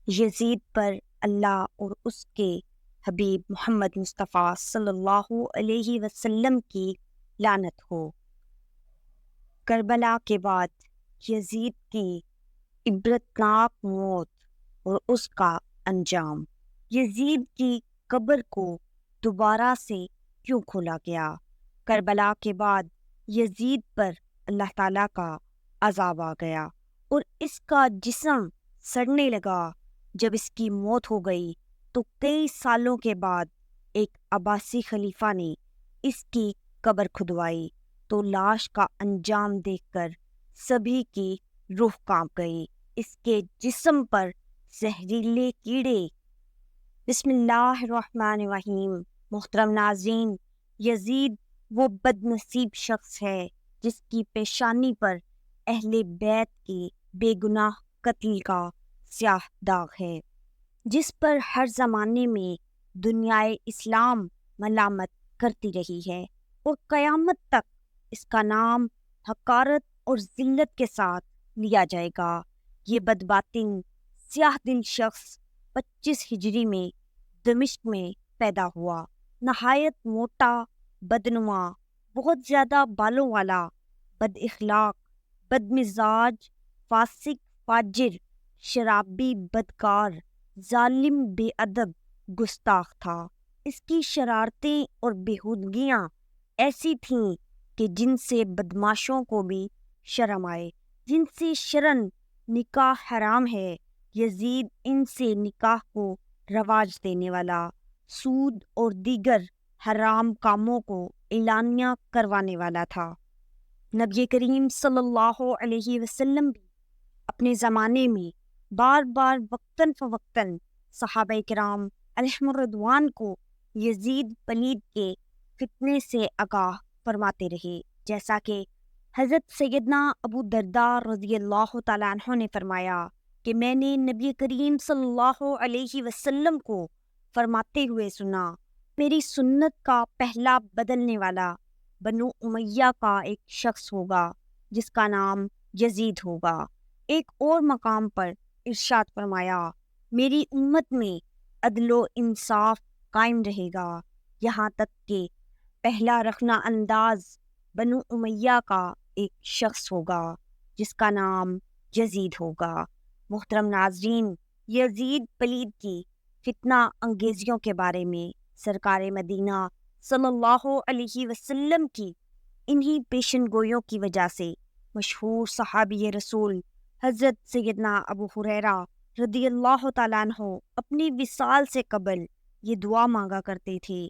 یزید پر اللہ اور اس کے حبیب محمد مصطفیٰ صلی اللہ علیہ وسلم کی لعنت ہو۔ کربلا کے بعد یزید کی عبرتناک موت اور اس کا انجام۔ یزید کی قبر کو دوبارہ سے کیوں کھولا گیا؟ کربلا کے بعد یزید پر اللہ تعالیٰ کا عذاب آ گیا اور اس کا جسم سڑنے لگا۔ جب اس کی موت ہو گئی تو کئی سالوں کے بعد ایک عباسی خلیفہ نے اس کی قبر کھدوائی تو لاش کا انجام دیکھ کر سبھی کی روح کانپ گئی۔ اس کے جسم پر زہریلے کیڑے۔ بسم اللہ الرحمن الرحیم۔ محترم ناظرین، یزید وہ بد نصیب شخص ہے جس کی پیشانی پر اہل بیت کے بے گناہ قتل کا سیاہ داغ ہے، جس پر ہر زمانے میں دنیائے اسلام ملامت کرتی رہی ہے اور قیامت تک اس کا نام حقارت اور ذلت کے ساتھ لیا جائے گا۔ یہ بدباطن سیاہ دل شخص 25 ہجری میں دمشق میں پیدا ہوا۔ نہایت موٹا، بدنما، بہت زیادہ بالوں والا، بد اخلاق، بد مزاج، فاسق، فاجر، شرابی، بدکار، ظالم، بے ادب، گستاخ تھا۔ اس کی شرارتیں اور بےہودگیاں ایسی تھیں کہ جن سے بدماشوں کو بھی شرم آئے، جن سے شرن نکاح حرام ہے۔ یزید ان سے نکاح کو رواج دینے والا، سود اور دیگر حرام کاموں کو اعلانیہ کروانے والا تھا۔ نبی کریم صلی اللہ علیہ وسلم بھی اپنے زمانے میں بار بار وقتاً فوقتاً صحابہ کرام علیہم الرضوان کو یزید پلید کے فتنے سے آگاہ فرماتے رہے، جیسا کہ حضرت سیدنا ابو درداء رضی اللہ تعالیٰ عنہ نے فرمایا کہ میں نے نبی کریم صلی اللہ علیہ وسلم کو فرماتے ہوئے سنا، میری سنت کا پہلا بدلنے والا بنو امیہ کا ایک شخص ہوگا جس کا نام یزید ہوگا۔ ایک اور مقام پر ارشاد فرمایا، میری امت میں عدل و انصاف قائم رہے گا، یہاں تک کہ پہلا رخنہ انداز بنو امیہ کا ایک شخص ہوگا جس کا نام یزید ہوگا۔ محترم ناظرین، یزید پلید کی فتنہ انگیزیوں کے بارے میں سرکار مدینہ صلی اللہ علیہ وسلم کی انہی پیشن گوئیوں کی وجہ سے مشہور صحابی رسول حضرت سیدنا ابو ہریرہ رضی اللہ تعالیٰ عنہ اپنی وصال سے قبل یہ دعا مانگا کرتے تھے،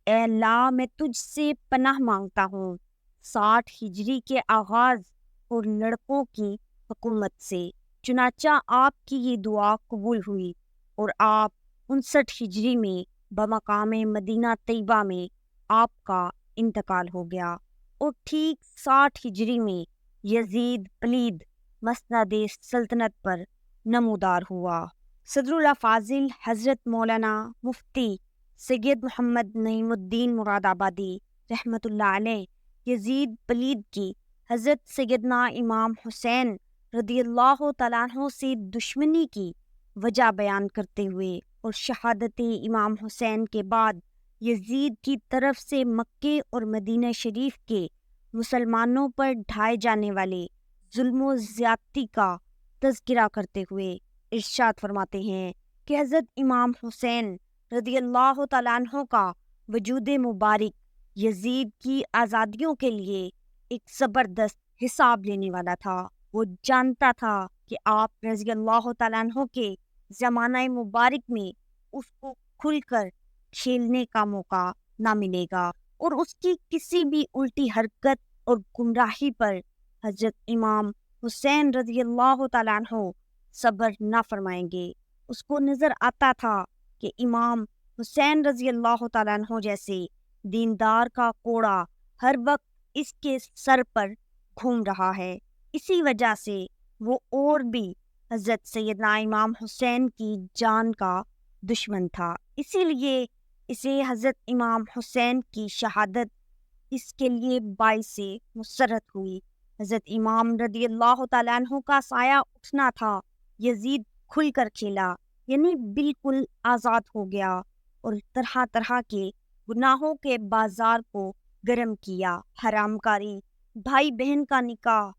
اے اللہ میں تجھ سے پناہ مانگتا ہوں 60 ہجری کے آغاز اور لڑکوں کی حکومت سے۔ چنانچہ آپ کی یہ دعا قبول ہوئی اور آپ 59 ہجری میں بمقام مدینہ طیبہ میں آپ کا انتقال ہو گیا اور ٹھیک 60 ہجری میں یزید پلید مسند سلطنت پر نمودار ہوا۔ صدر الافاضل حضرت مولانا مفتی سید محمد نعیم الدین مراد آبادی رحمۃ اللہ علیہ یزید پلید کی حضرت سیدنا امام حسین رضی اللہ تعالیٰ عنہ سے دشمنی کی وجہ بیان کرتے ہوئے اور شہادت امام حسین کے بعد یزید کی طرف سے مکے اور مدینہ شریف کے مسلمانوں پر ڈھائے جانے والے ظلم و زیادتی کا تذکرہ کرتے ہوئے ارشاد فرماتے ہیں کہ حضرت امام حسین رضی اللہ تعالیٰ عنہ کا وجود مبارک یزید کی آزادیوں کے لیے ایک زبردست حساب لینے والا تھا۔ وہ جانتا تھا کہ آپ رضی اللہ تعالیٰ عنہ کے زمانہ مبارک میں اس کو کھل کر کھیلنے کا موقع نہ ملے گا اور اس کی کسی بھی الٹی حرکت اور گمراہی پر حضرت امام حسین رضی اللہ تعالیٰ عنہ صبر نہ فرمائیں گے۔ اس کو نظر آتا تھا کہ امام حسین رضی اللہ تعالیٰ عنہ جیسے دیندار کا کوڑا ہر وقت اس کے سر پر گھوم رہا ہے، اسی وجہ سے وہ اور بھی حضرت سیدنا امام حسین کی جان کا دشمن تھا، اسی لیے اسے حضرت امام حسین کی شہادت اس کے لیے باعث مسرت ہوئی۔ حضرت امام رضی اللہ تعالیٰ عنہ کا سایہ اٹھنا تھا، یزید کھل کر کھیلا، یعنی بالکل آزاد ہو گیا، اور طرح طرح کے گناہوں کے بازار کو گرم کیا۔ حرام کاری، بھائی بہن کا نکاح،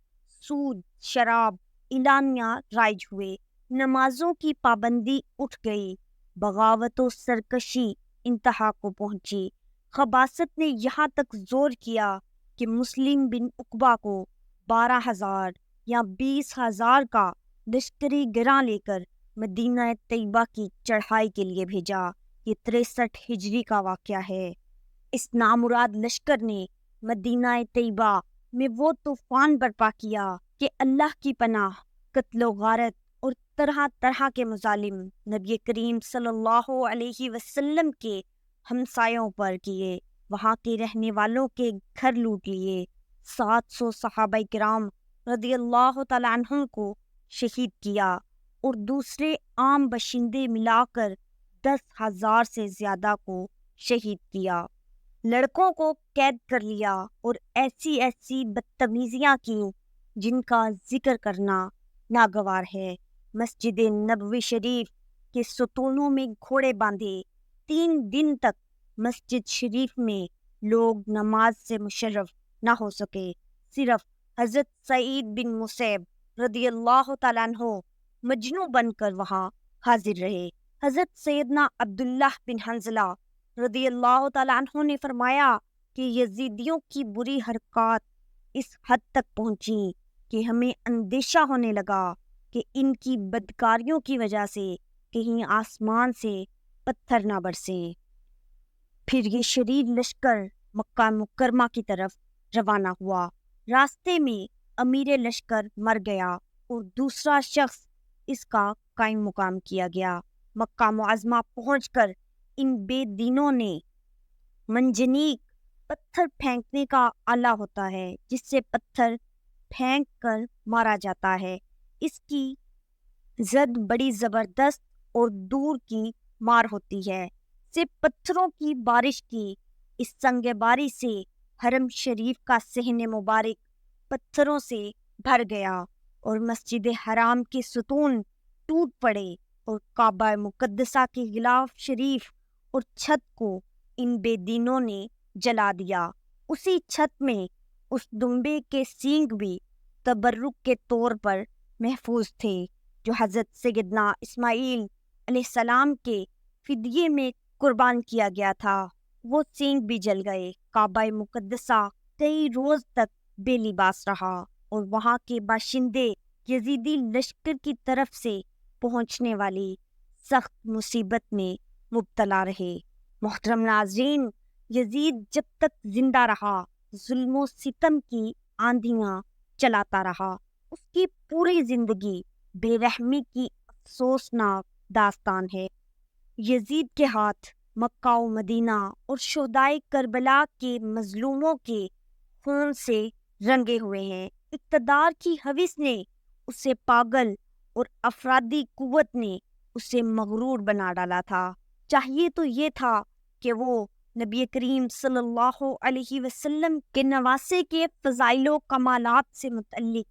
سود، شراب، اعلانیہ رائج ہوئے، نمازوں کی پابندی اٹھ گئی، بغاوت و سرکشی انتہا کو پہنچی۔ خباثت نے یہاں تک زور کیا کہ مسلم بن عقبہ کو 12,000 یا 20,000 کا لشکری گراں لے کر مدینہ طیبہ کی چڑھائی کے لیے بھیجا۔ یہ 63 ہجری کا واقعہ ہے۔ اس نامراد لشکر نے مدینہ طیبہ میں وہ طوفان برپا کیا کہ اللہ کی پناہ، قتل و غارت اور طرح طرح کے مظالم نبی کریم صلی اللہ علیہ وسلم کے ہمسایوں پر کیے، وہاں کے رہنے والوں کے گھر لوٹ لیے، 700 صحابہ کرام رضی اللہ تعالیٰ عنہم کو شہید کیا، اور دوسرے عام باشندے ملا کر 10,000 سے زیادہ کو شہید کیا۔ لڑکوں کو قید کر لیا اور ایسی ایسی بدتمیزیاں کی جن کا ذکر کرنا ناگوار ہے۔ مسجد نبوی شریف کے ستونوں میں گھوڑے باندھے، 3 دن تک مسجد شریف میں لوگ نماز سے مشرف نہ ہو سکے، صرف حضرت سعید بن مسیب رضی اللہ تعالیٰ عنہ مجنوں بن کر وہاں حاضر رہے۔ حضرت سیدنا عبداللہ بن حنظلہ رضی اللہ تعالیٰ عنہ نے فرمایا کہ یزیدیوں کی بری حرکات اس حد تک پہنچی کہ ہمیں اندیشہ ہونے لگا کہ ان کی بدکاریوں کی وجہ سے کہیں آسمان سے پتھر نہ برسیں۔ پھر یہ شریر لشکر مکہ مکرمہ کی طرف روانہ ہوا۔ راستے میں امیر لشکر مر گیا اور دوسرا شخص اس کا قائم مقام کیا گیا۔ مکہ معظمہ پہنچ کر ان بے دینوں نے منجنیق، پتھر پھینکنے کا آلہ ہوتا ہے جس سے پتھر پھینک کر مارا جاتا ہے، اس کی زد بڑی زبردست اور دور کی مار ہوتی ہے، سے پتھروں کی بارش کی۔ اس سنگ باری سے حرم شریف کا صحن مبارک پتھروں سے بھر گیا اور مسجد حرام کے ستون ٹوٹ پڑے اور کعبہ مقدسہ کے غلاف شریف اور چھت کو ان بے دینوں نے جلا دیا۔ اسی چھت میں اس دمبے کے سینگ بھی تبرک کے طور پر محفوظ تھے جو حضرت سیدنا اسماعیل علیہ السلام کے فدیے میں قربان کیا گیا تھا، وہ سینگ بھی جل گئے۔ کعبہ مقدسہ کئی روز تک بے لباس رہا اور وہاں کے باشندے یزیدی لشکر کی طرف سے پہنچنے والی سخت مصیبت میں مبتلا رہے۔ محترم ناظرین، یزید جب تک زندہ رہا ظلم و ستم کی آندھیاں چلاتا رہا۔ اس کی پوری زندگی بے رحمی کی افسوسناک داستان ہے۔ یزید کے ہاتھ مکہ و مدینہ اور شہدائے کربلا کے مظلوموں کے خون سے رنگے ہوئے ہیں۔ اقتدار کی ہوس نے اسے پاگل اور افرادی قوت نے اسے مغرور بنا ڈالا تھا۔ چاہیے تو یہ تھا کہ وہ نبی کریم صلی اللہ علیہ وسلم کے نواسے کے فضائل و کمالات سے متعلق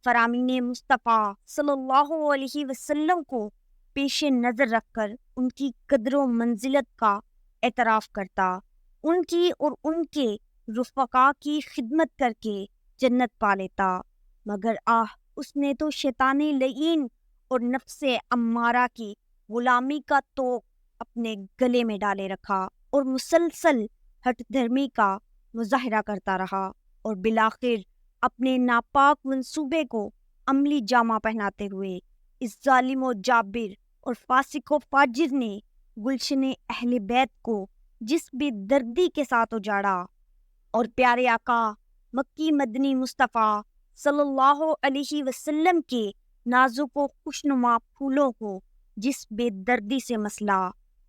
فرامین مصطفیٰ صلی اللہ علیہ وسلم کو پیش نظر رکھ کر ان کی قدر و منزلت کا اعتراف کرتا، ان کی اور ان کے رفقا کی خدمت کر کے جنت پا لیتا، مگر اس نے تو شیطان لعین اور نفس امارہ کی غلامی کا توق اپنے گلے میں ڈالے رکھا اور مسلسل ہٹ دھرمی کا مظاہرہ کرتا رہا، اور بالآخر اپنے ناپاک منصوبے کو عملی جامہ پہناتے ہوئے اس ظالم و جابر اور فاسق و فاجر نے گلشن اہل بیت کو جس بے دردی کے ساتھ اجاڑا، اور پیارے آقا مکی مدنی مصطفیٰ صلی اللہ علیہ وسلم کے نازک و خوشنما پھولوں کو جس بے دردی سے مسلا،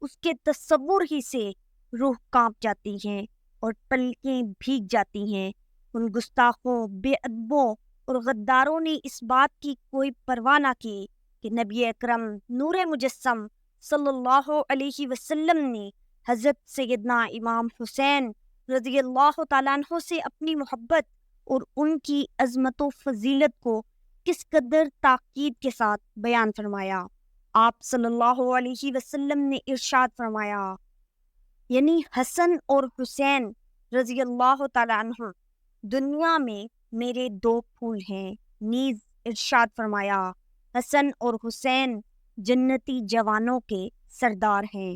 اس کے تصور ہی سے روح کانپ جاتی ہیں اور پلکیں بھیگ جاتی ہیں۔ ان گستاخوں، بے ادبوں اور غداروں نے اس بات کی کوئی پرواہ نہ کی کہ نبی اکرم نور مجسم صلی اللہ علیہ وسلم نے حضرت سیدنا امام حسین رضی اللہ تعالیٰ عنہ سے اپنی محبت اور ان کی عظمت و فضیلت کو کس قدر تاکید کے ساتھ بیان فرمایا۔ آپ صلی اللہ علیہ وسلم نے ارشاد فرمایا، یعنی حسن اور حسین رضی اللہ تعالیٰ عنہ دنیا میں میرے دو پھول ہیں۔ نیز ارشاد فرمایا، حسن اور حسین جنتی جوانوں کے سردار ہیں۔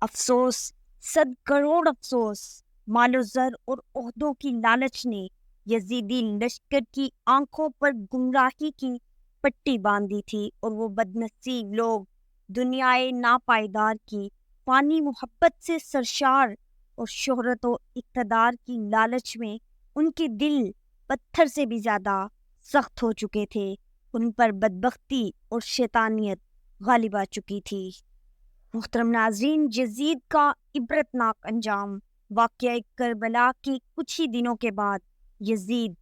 افسوس، 100 کروڑ افسوس، مال و زر اور عہدوں کی لالچ نے یزیدی لشکر کی آنکھوں پر گمراہی کی پٹی باندھی تھی، اور وہ بدنصیب لوگ دنیائے ناپائیدار کی فانی محبت سے سرشار اور شہرت و اقتدار کی لالچ میں ان کے دل پتھر سے بھی زیادہ سخت ہو چکے تھے۔ ان پر بدبختی اور شیطانیت غالب آ چکی تھی۔ محترم ناظرین، یزید کا عبرتناک انجام۔ واقعہ کربلا کے کچھ ہی دنوں کے بعد یزید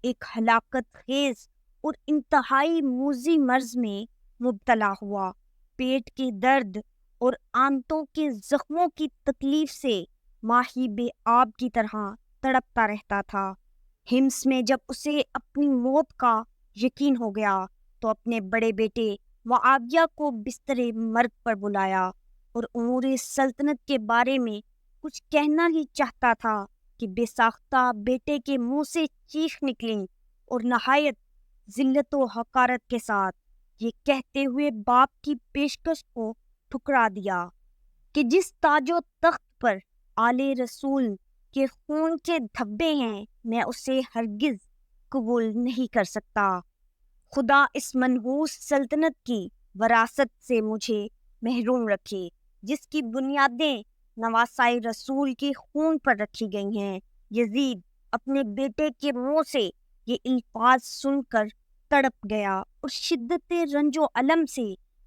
ایک ہلاکت خیز اور انتہائی موذی مرض میں مبتلا ہوا۔ پیٹ کے درد اور آنتوں کے زخموں کی تکلیف سے ماہی بے آب کی طرح تڑپتا رہتا تھا۔ ہمس میں جب اسے اپنی موت کا یقین ہو گیا تو اپنے بڑے بیٹے معاویہ کو بستر مرگ پر بلایا اور امور سلطنت کے بارے میں کچھ کہنا ہی چاہتا تھا کہ بے ساختہ بیٹے کے منہ سے چیخ نکلی اور نہایت ذلت و حقارت کے ساتھ یہ کہتے ہوئے باپ کی پیشکش کو ٹھکرا دیا کہ جس تاج و تخت پر آل رسول کے خون کے دھبے ہیں میں اسے ہرگز قبول نہیں کر سکتا۔ خدا اس منحوس سلطنت کی وراثت سے مجھے محروم رکھے جس کی بنیادیں نواسائے رسول کے خون پر رکھی گئی ہیں۔ یزید اپنے بیٹے کے منہ سے یہ الفاظ سن کر تڑپ گیا اور شدت رنج و الم سے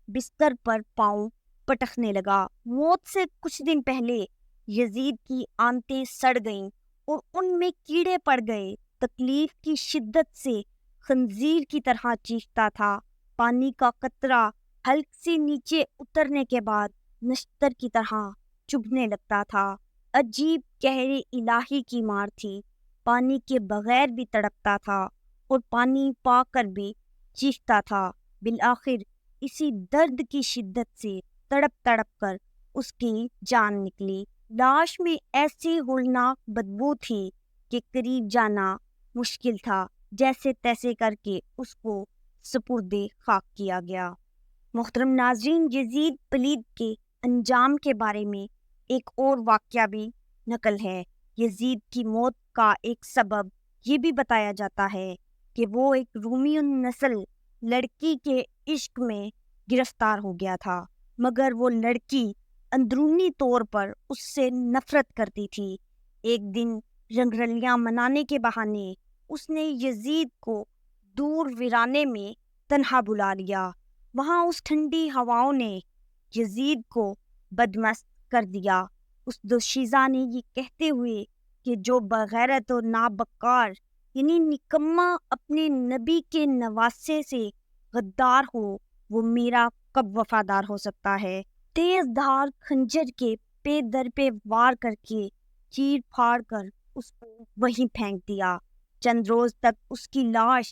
بستر پر پاؤں پٹکنے لگا۔ موت سے کچھ دن پہلے یزید کی آنتیں سڑ گئیں اور ان میں کیڑے پڑ گئے۔ تکلیف کی شدت سے خنزیر کی طرح چیختا تھا۔ پانی کا قطرہ حلق سے نیچے اترنے کے بعد نشتر کی طرح چبھنے لگتا تھا۔ عجیب قہر الہی کی مار تھی۔ پانی کے بغیر بھی تڑپتا تھا اور پانی پا کر بھی چیختا تھا۔ بالآخر اسی درد کی شدت سے تڑپ تڑپ کر اس کی جان نکلی۔ لاش میں ایسی ہولناک بدبو تھی کہ قریب جانا مشکل تھا۔ جیسے تیسے کر کے اس کو سپرد خاک کیا گیا۔ محترم ناظرین، یزید پلید کے انجام کے بارے میں ایک اور واقعہ بھی نقل ہے۔ یزید کی موت کا ایک سبب یہ بھی بتایا جاتا ہے کہ وہ ایک رومی النسل لڑکی کے عشق میں گرفتار ہو گیا تھا، مگر وہ لڑکی اندرونی طور پر اس سے نفرت کرتی تھی۔ ایک دن رنگرلیاں منانے کے بہانے اس نے یزید کو دور ویرانے میں تنہا بلا لیا۔ وہاں اس ٹھنڈی ہواؤں نے یزید کو بدمست کر دیا۔ اس دوشیزہ نے یہ کہتے ہوئے کہ جو بغیرت و نابکار یعنی نکما اپنے نبی کے نواسے سے غدار ہو وہ میرا کب وفادار ہو سکتا ہے، تیز دھار خنجر کے پے در پہ وار کر کے چیر پھاڑ کر اس کو وہیں پھینک دیا۔ چند روز تک اس کی لاش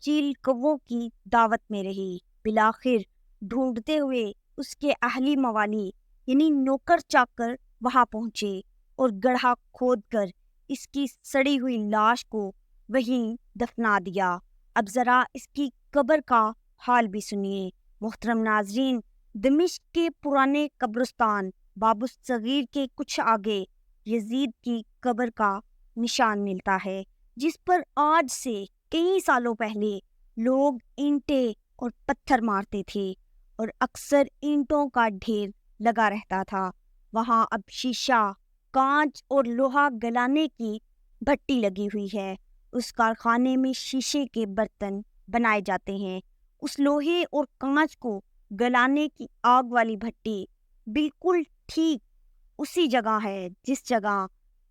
چیل کووں کی دعوت میں رہی۔ بالآخر ڈھونڈتے ہوئے اس کے اہلی موالی یعنی نوکر چاکر وہاں پہنچے اور گڑھا کھود کر اس کی سڑی ہوئی لاش کو وہیں دفنا دیا۔ اب ذرا اس کی قبر کا حال بھی سنیے۔ محترم ناظرین، دمشق کے پرانے قبرستان باب الصغیر کے کچھ آگے یزید کی قبر کا نشان ملتا ہے، جس پر آج سے کئی سالوں پہلے لوگ اینٹیں اور پتھر مارتے تھے اور اکثر اینٹوں کا ڈھیر لگا رہتا تھا۔ وہاں اب شیشہ، کانچ اور لوہا گلانے کی بھٹی لگی ہوئی ہے۔ اس کارخانے میں شیشے کے برتن بنائے جاتے ہیں۔ اس لوہے اور کانچ کو گلانے کی آگ والی بھٹی بالکل ٹھیک اسی جگہ ہے جس جگہ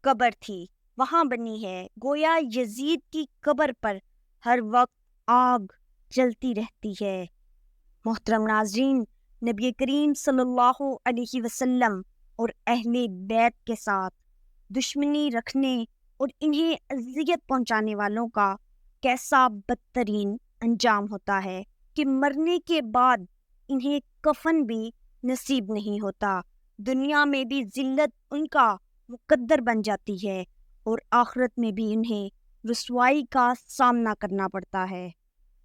قبر تھی، وہاں بنی ہے۔ گویا یزید کی قبر پر ہر وقت آگ جلتی رہتی ہے۔ محترم ناظرین، نبی کریم صلی اللہ علیہ وسلم اور اہل بیت کے ساتھ دشمنی رکھنے اور انہیں اذیت پہنچانے والوں کا کیسا بدترین انجام ہوتا ہے کہ مرنے کے بعد انہیں کفن بھی نصیب نہیں ہوتا، دنیا میں بھی ذلت ان کا مقدر بن جاتی ہے اور آخرت میں بھی انہیں رسوائی کا سامنا کرنا پڑتا ہے،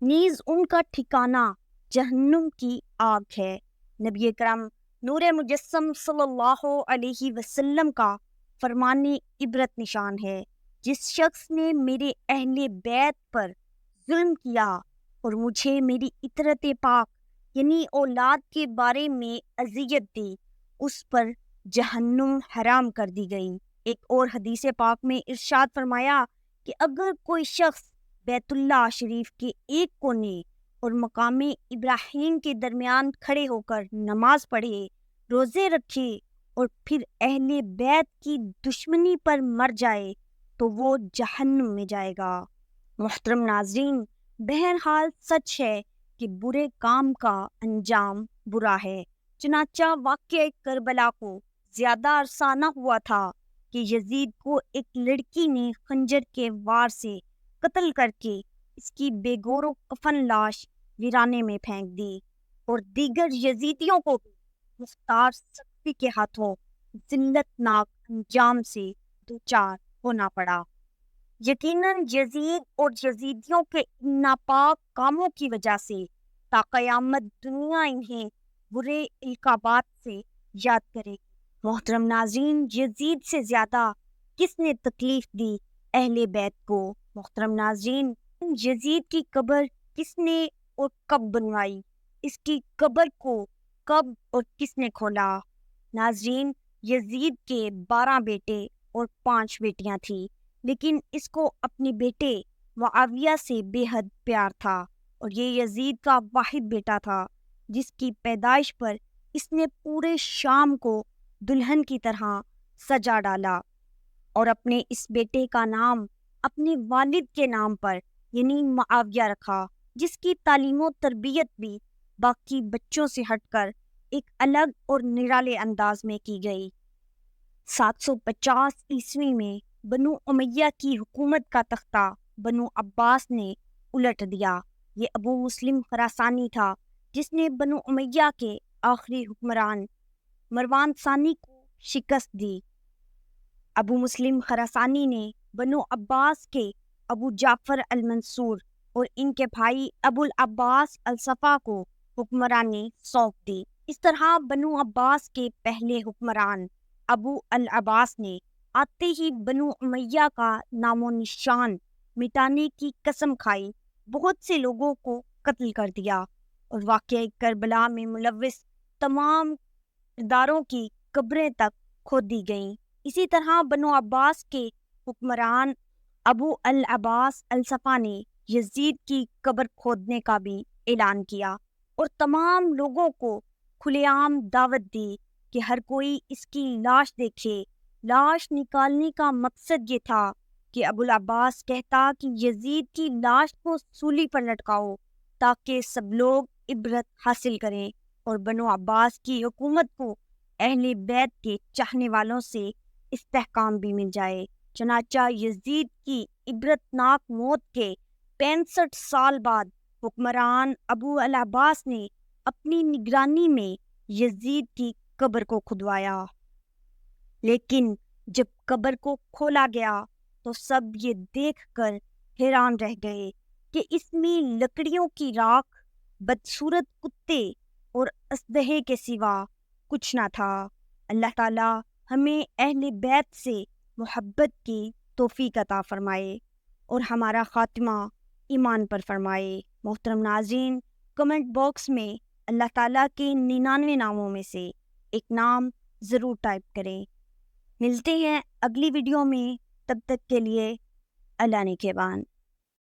نیز ان کا ٹھکانہ جہنم کی آگ ہے۔ نبی کرم نور مجسم صلی اللہ علیہ وسلم کا فرمان عبرت نشان ہے، جس شخص نے میرے اہل بیت پر ظلم کیا اور مجھے میری اطرت پاک یعنی اولاد کے بارے میں اذیت دی، اس پر جہنم حرام کر دی گئی۔ ایک اور حدیث پاک میں ارشاد فرمایا کہ اگر کوئی شخص بیت اللہ شریف کے ایک کونے اور مقام ابراہیم کے درمیان کھڑے ہو کر نماز پڑھے، روزے رکھے اور پھر اہل بیت کی دشمنی پر مر جائے تو وہ جہنم میں جائے گا۔ محترم ناظرین، بہرحال سچ ہے کہ برے کام کا انجام برا ہے، چنانچہ واقعہ کربلا کو زیادہ عرصہ نہ ہوا تھا کہ یزید کو ایک لڑکی نے خنجر کے وار سے قتل کر کے اس کی بے گور و کفن لاش ویرانے میں پھینک دی اور دیگر یزیدیوں کو بھی مختار صفوی کے ہاتھوں ذلت ناک انجام سے دوچار ہونا پڑا۔ یقیناً یزید اور یزیدیوں کے ان ناپاک کاموں کی وجہ سے تا قیامت دنیا انہیں برے القابات سے یاد کرے گی۔ محترم ناظرین، یزید سے زیادہ کس نے تکلیف دی اہل بیت کو؟ محترم ناظرین، یزید کی قبر کس نے اور کب بنوائی؟ اس کی قبر کو کب اور کس نے کھولا؟ ناظرین، یزید کے 12 بیٹے اور 5 بیٹیاں تھیں، لیکن اس کو اپنے بیٹے معاویہ سے بے حد پیار تھا اور یہ یزید کا واحد بیٹا تھا جس کی پیدائش پر اس نے پورے شام کو دلہن کی طرح سجا ڈالا اور اپنے اس بیٹے کا نام اپنے والد کے نام پر یعنی معاویہ رکھا، جس کی تعلیم و تربیت بھی باقی بچوں سے ہٹ کر ایک الگ اور نرالے انداز میں کی گئی۔ 750 عیسوی میں بنو امیہ کی حکومت کا تختہ بنو عباس نے الٹ دیا۔ یہ ابو مسلم خراسانی تھا جس نے بنو امیہ کے آخری حکمران مروان ثانی کو شکست دی۔ ابو مسلم خراسانی نے بنو عباس کے ابو جعفر المنصور اور ان کے بھائی ابو العباس الصفا کو حکمرانی سونپ دی۔ اس طرح بنو عباس کے پہلے حکمران ابو العباس نے آتے ہی بنو امیہ کا نام و نشان مٹانے کی قسم کھائی، بہت سے لوگوں کو قتل کر دیا اور واقعہ کربلا میں ملوث تمام کرداروں کی قبریں تک کھود دی گئیں۔ اسی طرح بنو عباس کے حکمران ابو العباس الصفا نے یزید کی قبر کھودنے کا بھی اعلان کیا اور تمام لوگوں کو کھلے عام دعوت دی کہ ہر کوئی اس کی لاش دیکھے۔ لاش نکالنے کا مقصد یہ تھا کہ ابو العباس کہتا کہ یزید کی لاش کو سولی پر لٹکاؤ تاکہ سب لوگ عبرت حاصل کریں اور بنو عباس کی حکومت کو اہل بیت کے چاہنے والوں سے استحکام بھی مل جائے۔ چنانچہ یزید کی عبرتناک موت کے 65 سال بعد حکمران ابو العباس نے اپنی نگرانی میں یزید کی قبر کو کھدوایا، لیکن جب قبر کو کھولا گیا تو سب یہ دیکھ کر حیران رہ گئے کہ اس میں لکڑیوں کی راکھ، بدصورت کتے اور اژدہے کے سوا کچھ نہ تھا۔ اللہ تعالی ہمیں اہل بیت سے محبت کی توفیق عطا فرمائے اور ہمارا خاتمہ ایمان پر فرمائے۔ محترم ناظرین، کمنٹ باکس میں اللہ تعالیٰ کے 99 ناموں میں سے ایک نام ضرور ٹائپ کریں۔ ملتے ہیں اگلی ویڈیو میں، تب تک کے لیے اللہ نگہبان۔